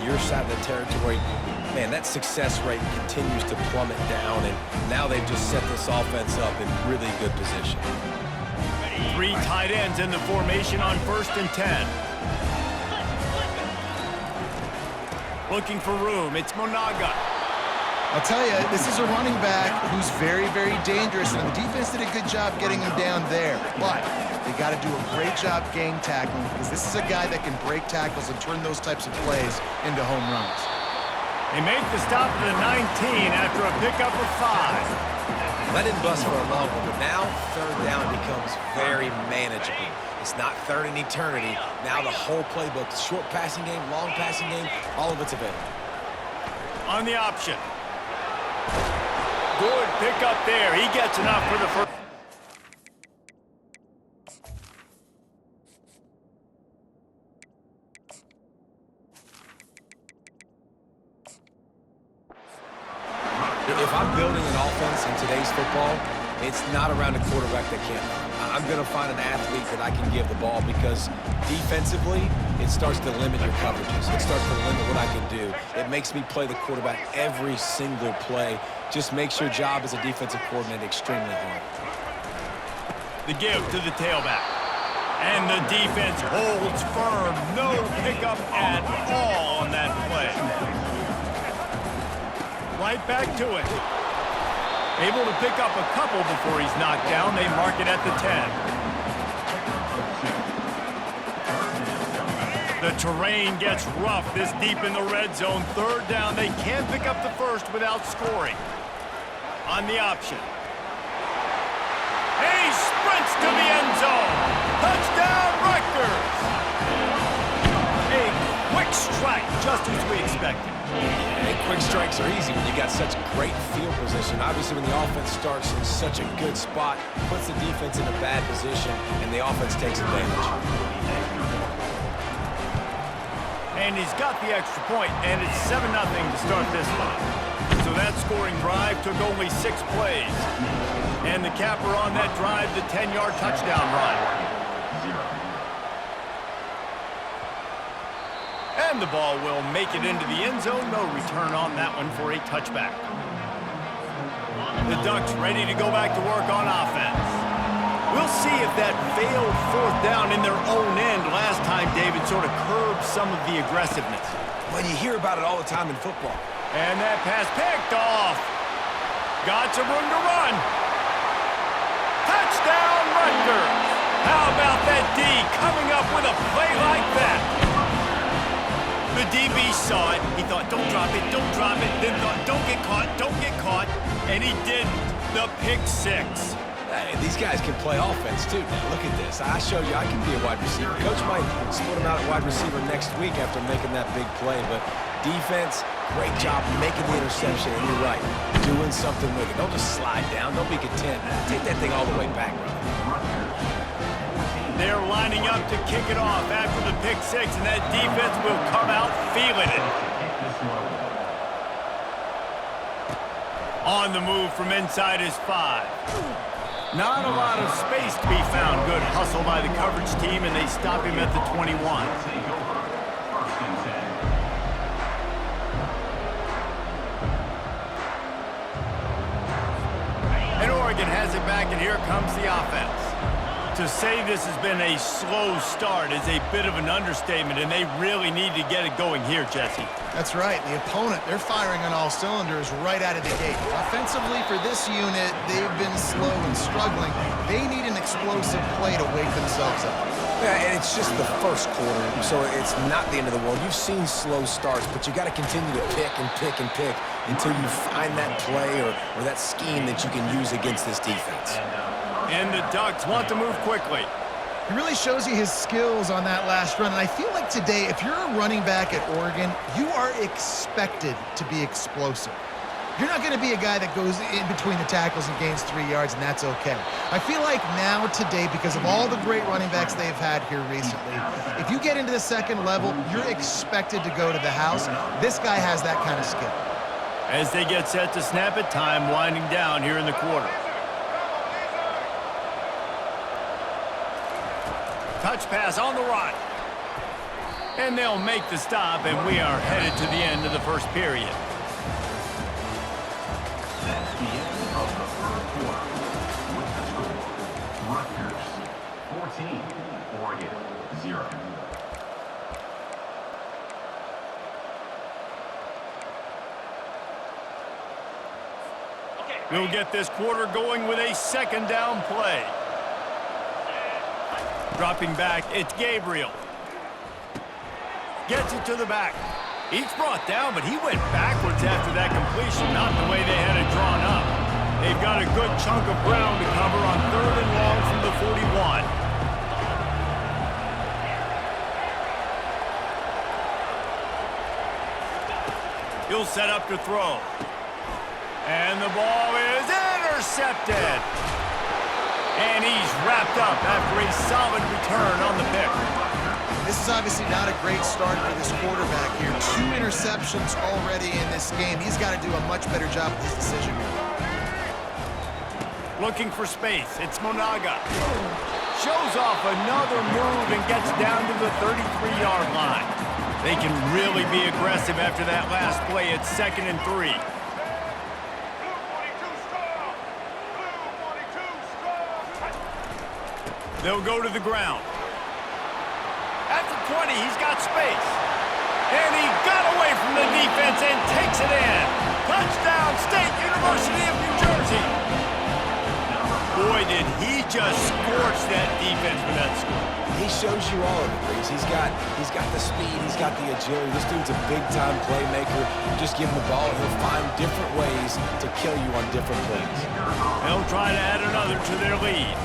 your side of the territory, man, that success rate continues to plummet down, and now they've just set this offense up in really good position. 3 tight ends in the formation on 1st and 10. Looking for room, it's Monaga. I'll tell you, this is a running back who's very, very dangerous, and the defense did a good job getting him down there. But they got to do a great job game tackling, because this is a guy that can break tackles and turn those types of plays into home runs. They make the stop to the 19 after a pickup of 5. That didn't bust for a long one, but now 3rd down becomes very manageable. It's not 3rd and eternity. Now the whole playbook, the short passing game, long passing game, all of it's available. On the option. Good pickup there. He gets enough for the first. If I'm building an offense in today's football, it's not around a quarterback that can't run. I'm going to find an athlete that I can give the ball, because defensively, it starts to limit your coverages. It starts to limit what I can do. It makes me play the quarterback every single play. Just makes your job as a defensive coordinator extremely hard. The give to the tailback. And the defense holds firm. No pickup at all on that play. Right back to it. Able to pick up a couple before he's knocked down. They mark it at the 10. The terrain gets rough this deep in the red zone. 3rd down. They can't pick up the first without scoring. On the option. And he sprints to the end zone. Touchdown, Rutgers! A quick strike, just as we expected. Yeah, quick strikes are easy when you got such great field position. Obviously, when the offense starts in such a good spot, puts the defense in a bad position, and the offense takes advantage. And he's got the extra point, and it's 7-0 to start this one. So that scoring drive took only 6 plays. And the capper on that drive, the 10-yard touchdown run. And the ball will make it into the end zone. No return on that one for a touchback. The Ducks ready to go back to work on offense. We'll see if that failed 4th down in their own end last time, David, sort of curbed some of the aggressiveness. Well, you hear about it all the time in football. And that pass picked off. Got some room to run. Touchdown, Rutgers. How about that D coming up with a play like that? The DB saw it. He thought, don't drop it, don't drop it. Then thought, don't get caught. And he didn't. The pick 6. Hey, these guys can play offense, too. Now, look at this. I showed you I can be a wide receiver. Coach might split him out at wide receiver next week after making that big play. But defense, great job making the interception. And you're right, doing something with it. Don't just slide down. Don't be content. Take that thing all the way back, brother. They're lining up to kick it off after the pick 6, and that defense will come out feeling it. On the move from inside his 5. Not a lot of space to be found. Good hustle by the coverage team, and they stop him at the 21. And Oregon has it back, and here comes the offense. To say this has been a slow start is a bit of an understatement, and they really need to get it going here, Jesse. That's right. The opponent, they're firing on all cylinders right out of the gate. Offensively, for this unit, they've been slow and struggling. They need an explosive play to wake themselves up. Yeah, and it's just the first quarter, so it's not the end of the world. You've seen slow starts, but you got to continue to pick and pick and pick until you find that play or that scheme that you can use against this defense. And the Ducks want to move quickly. He really shows you his skills on that last run. And I feel like today, if you're a running back at Oregon, you are expected to be explosive. You're not going to be a guy that goes in between the tackles and gains 3 yards, and that's okay. I feel like now today, because of all the great running backs they've had here recently, if you get into the second level, you're expected to go to the house. This guy has that kind of skill. As they get set to snap it, time winding down here in the quarter. Touch pass on the run. And they'll make the stop, and we are headed to the end of the first period. That's the end of the first quarter. With the score, Rutgers 14, Oregon 0. We'll get this quarter going with a second down play. Dropping back, it's Gabriel. Gets it to the back. He's brought down, but he went backwards after that completion, not the way they had it drawn up. They've got a good chunk of ground to cover on 3rd and long from the 41. He'll set up to throw. And the ball is intercepted. And he's wrapped up after a solid return on the pick. This is obviously not a great start for this quarterback here. 2 interceptions already in this game. He's got to do a much better job with his decision. Looking for space. It's Monaga. Shows off another move and gets down to the 33-yard line. They can really be aggressive after that last play. It's 2nd and 3. They'll go to the ground. At the 20, he's got space. And he got away from the defense and takes it in. Touchdown, State University of New Jersey. Boy, did he just scorch that defense for that score. He shows you all of it, Breeze. He's got the speed, he's got the agility. This dude's a big-time playmaker. You just give him the ball, and he'll find different ways to kill you on different plays. They'll try to add another to their lead.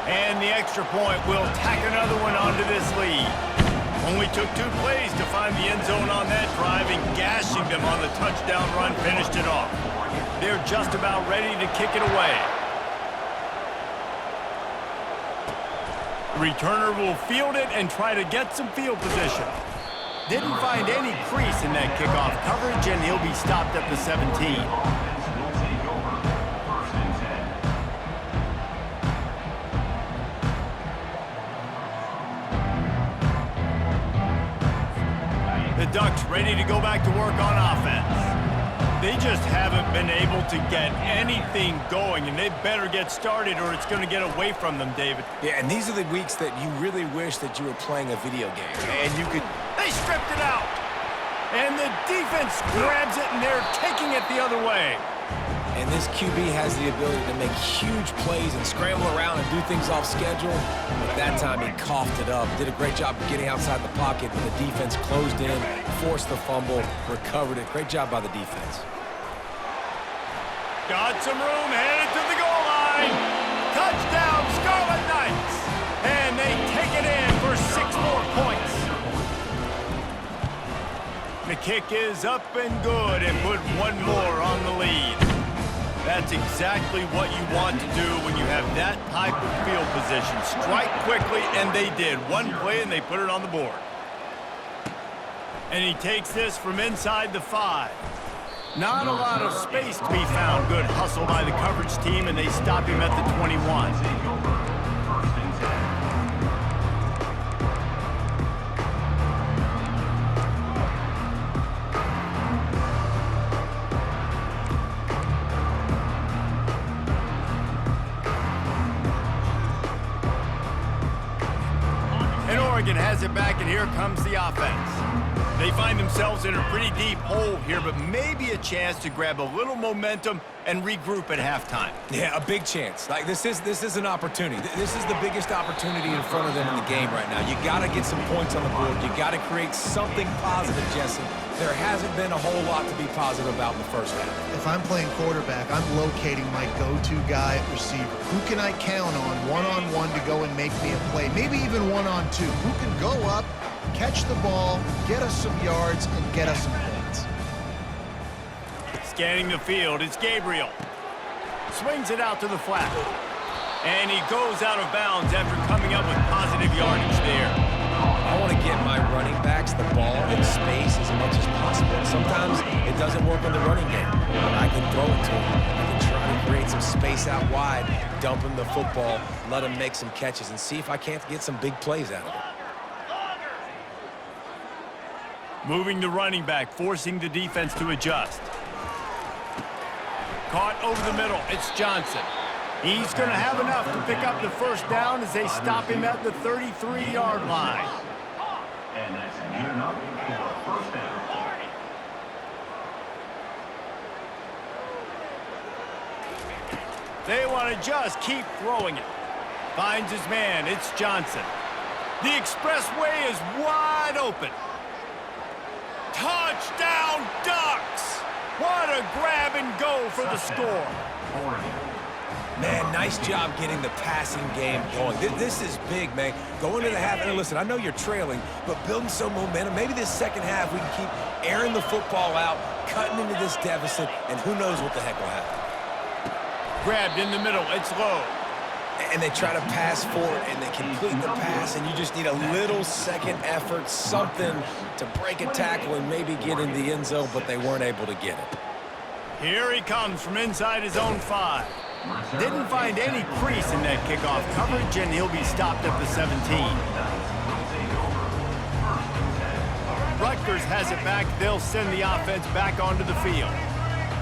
And the extra point will tack another one onto this lead. Only took 2 plays to find the end zone on that drive, and gashing them on the touchdown run finished it off. They're just about ready to kick it away. Returner will field it and try to get some field position. Didn't find any crease in that kickoff coverage, and he'll be stopped at the 17. The Ducks ready to go back to work on offense. They just haven't been able to get anything going, and they better get started or it's going to get away from them, David. Yeah, and these are the weeks that you really wish that you were playing a video game. And you could... They stripped it out. And the defense grabs it, and they're taking it the other way. And this QB has the ability to make huge plays and scramble around and do things off schedule. But that time he coughed it up. Did a great job of getting outside the pocket, but the defense closed in, forced the fumble, recovered it. Great job by the defense. Got some room, headed to the goal line. Touchdown, Scarlet Knights. And they take it in for 6 more points. The kick is up and good and put 1 more on the lead. That's exactly what you want to do when you have that type of field position. Strike quickly, and they did. 1 play, and they put it on the board. And he takes this from inside the 5. Not a lot of space to be found. Good hustle by the coverage team, and they stop him at the 21. Oregon has it back, and here comes the offense. They find themselves in a pretty deep hole here, but maybe a chance to grab a little momentum and regroup at halftime. Yeah, a big chance. Like, this is an opportunity. This is the biggest opportunity in front of them in the game right now. You got to get some points on the board. You got to create something positive, Jesse. There hasn't been a whole lot to be positive about in the first half. If I'm playing quarterback, I'm locating my go-to guy at receiver. Who can I count on one-on-one to go and make me a play? Maybe even one-on-two. Who can go up, catch the ball, get us some yards, and get us some points? Scanning the field, it's Gabriel. Swings it out to the flat. And he goes out of bounds after coming up with positive yardage there. I want to get my running backs the ball in space as much as possible. And sometimes it doesn't work in the running game, but I can throw it to him. I can try to create some space out wide, dump him the football, let him make some catches, and see if I can't get some big plays out of it. Moving the running back, forcing the defense to adjust. Caught over the middle. It's Johnson. He's going to have enough to pick up the first down as they stop him at the 33-yard line. And that's good enough for a first down. They want to just keep throwing it. Finds his man. It's Johnson. The expressway is wide open. Touchdown, Ducks! What a grab and go for the score. Man, nice job getting the passing game going. This is big, man. Going to the half, and listen, I know you're trailing, but building some momentum. Maybe this second half we can keep airing the football out, cutting into this deficit, and who knows what the heck will happen. Grabbed in the middle. It's low. And they try to pass forward, and they complete the pass, and you just need a little second effort, something to break a tackle and maybe get in the end zone, but they weren't able to get it. Here he comes from inside his own 5. Didn't find any crease in that kickoff coverage, and he'll be stopped at the 17. Rutgers has it back. They'll send the offense back onto the field.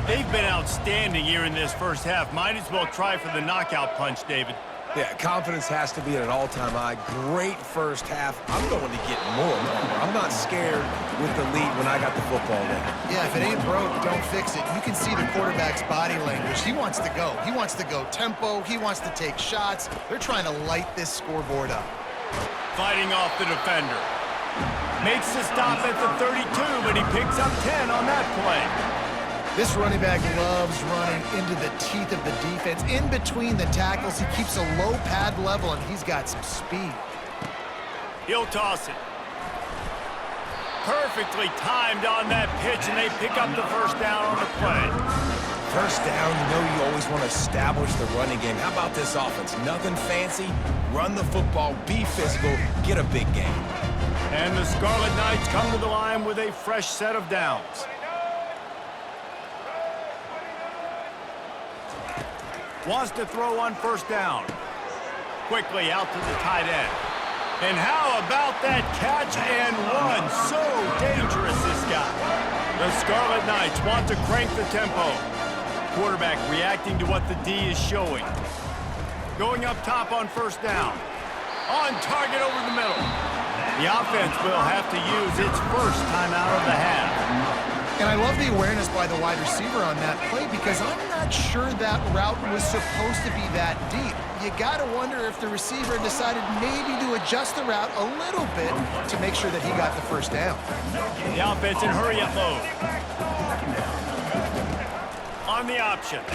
They've been outstanding here in this first half. Might as well try for the knockout punch, David. Yeah, confidence has to be at an all-time high. Great first half. I'm going to get more. I'm not scared with the lead when I got the football there. Yeah, if it ain't broke, don't fix it. You can see the quarterback's body language. He wants to go. He wants to go tempo. He wants to take shots. They're trying to light this scoreboard up. Fighting off the defender. Makes the stop at the 32, but he picks up 10 on that play. This running back loves running into the teeth of the defense. In between the tackles, he keeps a low pad level, and he's got some speed. He'll toss it. Perfectly timed on that pitch, and they pick up the first down on the play. First down, you know you always want to establish the running game. How about this offense? Nothing fancy. Run the football, be physical, get a big game. And the Scarlet Knights come to the line with a fresh set of downs. Wants to throw on first down. Quickly out to the tight end. And how about that catch and run? So dangerous, this guy. The Scarlet Knights want to crank the tempo. Quarterback reacting to what the D is showing. Going up top on first down. On target over the middle. The offense will have to use its first timeout of the half. And I love the awareness by the wide receiver on that play because I'm not sure that route was supposed to be that deep. You got to wonder if the receiver decided maybe to adjust the route a little bit to make sure that he got the first down. The offense in hurry-up mode. On the option.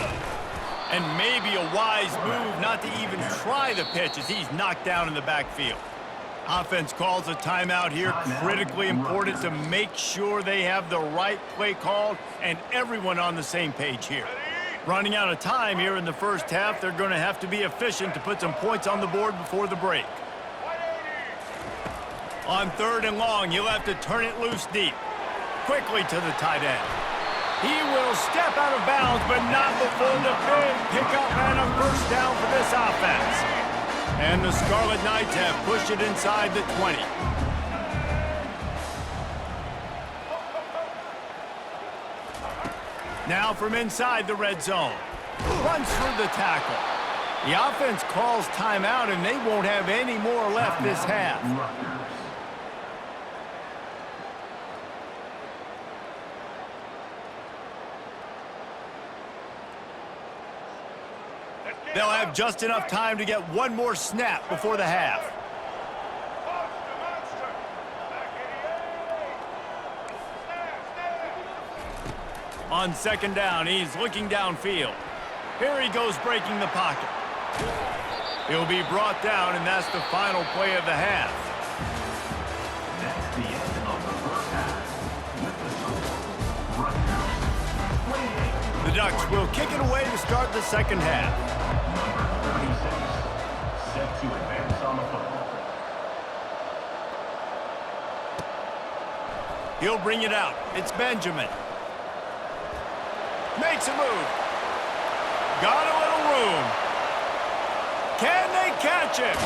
And maybe a wise move not to even try the pitch as he's knocked down in the backfield. Offense calls a timeout here. Critically important to make sure they have the right play called and everyone on the same page here. Running out of time here in the first half, they're going to have to be efficient to put some points on the board before the break. On third and long, he'll have to turn it loose deep. Quickly to the tight end. He will step out of bounds, but not before the big pickup and a first down for this offense. And the Scarlet Knights have pushed it inside the 20. Now from inside the red zone. Runs through the tackle. The offense calls timeout, and they won't have any more left this half. They'll have just enough time to get one more snap before the half. On second down, he's looking downfield. Here he goes breaking the pocket. He'll be brought down, and that's the final play of the half. That's the end of the first half. With the score, Rutgers 28. The Ducks will kick it away to start the second half. Set to advance on the football. He'll bring it out. It's Benjamin. Makes a move. Got a little room. Can they catch it?